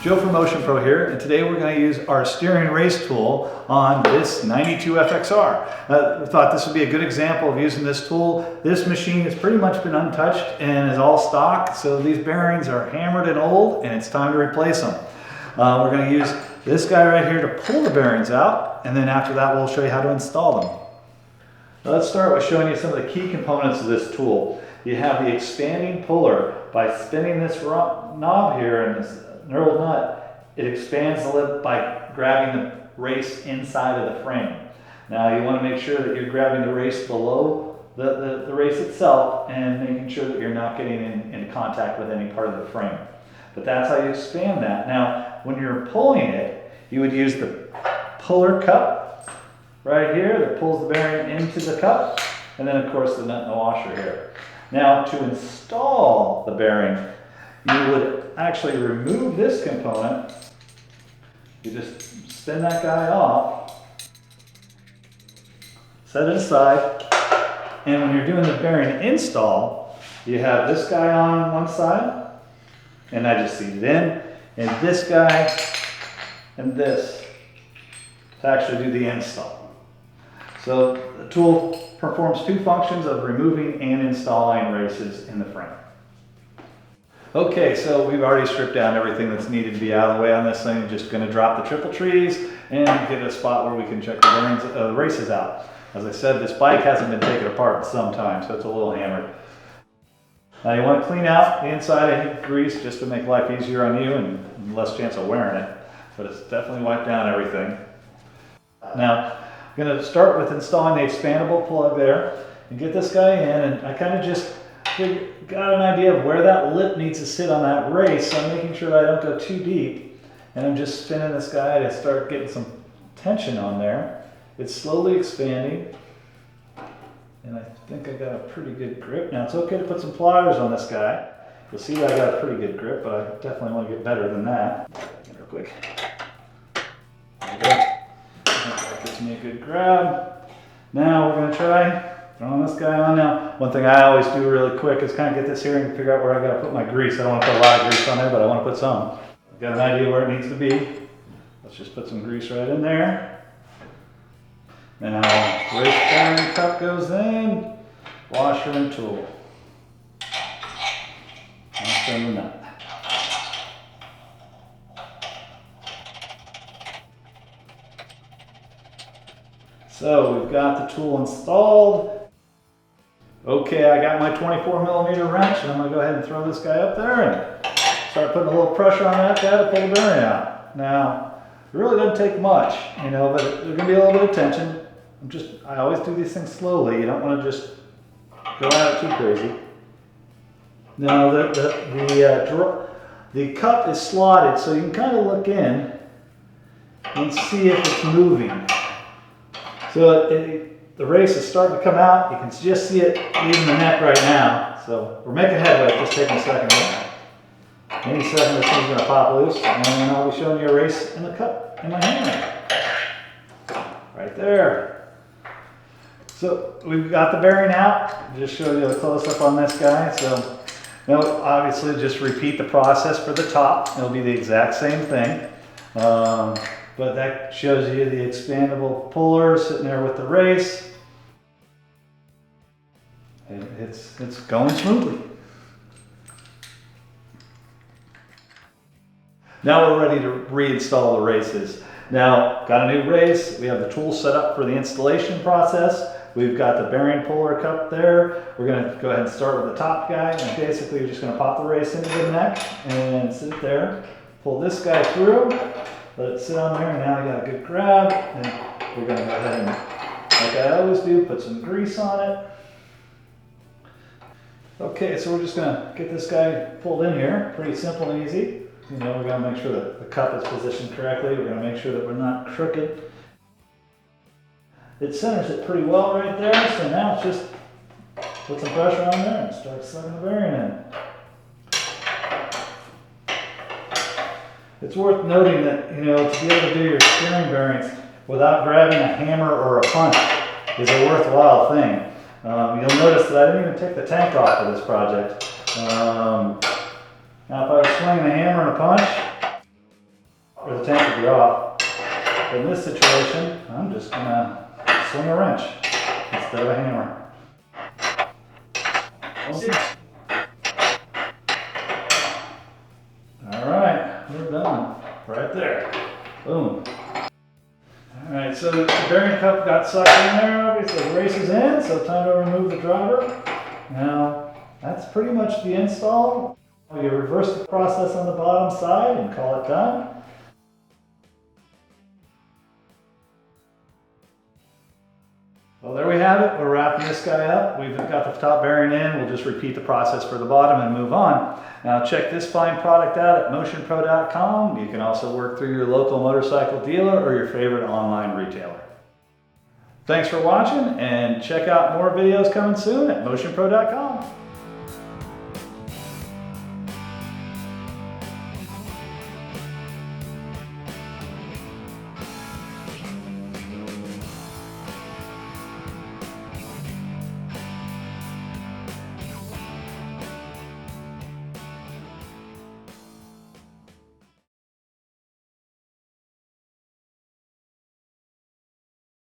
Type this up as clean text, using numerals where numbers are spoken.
Joe from Motion Pro here, and today we're going to use our steering race tool on this 92 FXR. I thought this would be a good example of using this tool. This machine has pretty much been untouched and is all stock, so these bearings are hammered and old, and it's time to replace them. We're going to use this guy right here to pull the bearings out, and then after that we'll show you how to install them. Now let's start by showing you some of the key components of this tool. You have the expanding puller. By spinning this knob here and this knurled nut, it expands the lip by grabbing the race inside of the frame. Now you want to make sure that you're grabbing the race below the race itself and making sure that you're not getting in contact with any part of the frame. But that's how you expand that. Now when you're pulling it, you would use the puller cup right here that pulls the bearing into the cup, and then of course the nut and the washer here. Now to install the bearing, you would actually remove this component. You just spin that guy off, set it aside, and when you're doing the bearing install, you have this guy on one side, and I just seat it in, and this guy and this to actually do the install. So the tool performs two functions of removing and installing races in the frame. Okay, so we've already stripped down everything that's needed to be out of the way on this thing. Just going to drop the triple trees and get a spot where we can check the bearings, the races out. As I said, this bike hasn't been taken apart in some time, so it's a little hammered. Now you want to clean out the inside any grease just to make life easier on you and less chance of wearing it. But it's definitely wiped down everything. Now, I'm going to start with installing the expandable plug there and get this guy in, and I kind of just got an idea of where that lip needs to sit on that race, so I'm making sure I don't go too deep, and I'm just spinning this guy to start getting some tension on there. It's slowly expanding, and I think I got a pretty good grip. Now it's okay to put some pliers on this guy. You'll see that I got a pretty good grip, but I definitely want to get better than that. Real quick. There we go. That gives me a good grab. Now we're going to try throwing this guy on. Now, one thing I always do really quick is kind of get this here and figure out where I got to put my grease. I don't want to put a lot of grease on there, but I want to put some. I've got an idea where it needs to be. Let's just put some grease right in there. Now, race bearing cup goes in, washer and tool. And spin the nut. So we've got the tool installed. Okay, I got my 24mm wrench, and I'm going to go ahead and throw this guy up there and start putting a little pressure on that guy to pull the bearing out. Now, it really doesn't take much, you know, but there's going to be a little bit of tension. I always do these things slowly. You don't want to just go at it too crazy. Now, the cup is slotted, so you can kind of look in and see if it's moving. So the race is starting to come out. You can just see it leaving the neck right now. So we're making headway. Just taking a second. Any second this thing's going to pop loose, and then I'll be showing you a race in the cup in my hand. Right there. So we've got the bearing out. Just show you a close-up on this guy. So now obviously just repeat the process for the top. It'll be the exact same thing. But that shows you the expandable puller sitting there with the race. And it's going smoothly. Now we're ready to reinstall the races. Now, got a new race. We have the tool set up for the installation process. We've got the bearing puller cup there. We're going to go ahead and start with the top guy. And basically, you're just going to pop the race into the neck and sit there. Pull this guy through. Let it sit on there, and now I got a good grab, and we're going to go ahead and, like I always do, put some grease on it. Okay, so we're just going to get this guy pulled in here. Pretty simple and easy. You know, we're going to make sure that the cup is positioned correctly. We're going to make sure that we're not crooked. It centers it pretty well right there, so now it's just put some pressure on there and start sucking the bearing in. It's worth noting that, you know, to be able to do your steering bearings without grabbing a hammer or a punch is a worthwhile thing. You'll notice that I didn't even take the tank off for this project. Now if I was swinging a hammer and a punch, or the tank would be off. But in this situation, I'm just gonna swing a wrench instead of a hammer. All right, we're done. Right there. Boom. All right, so the bearing cup got sucked in there, obviously the race is in, so time to remove the driver. Now, that's pretty much the install. You reverse the process on the bottom side and call it done. Well, there we have it. We're wrapping this guy up. We've got the top bearing in. We'll just repeat the process for the bottom and move on. Now check this fine product out at motionpro.com. You can also work through your local motorcycle dealer or your favorite online retailer. Thanks for watching, and check out more videos coming soon at motionpro.com.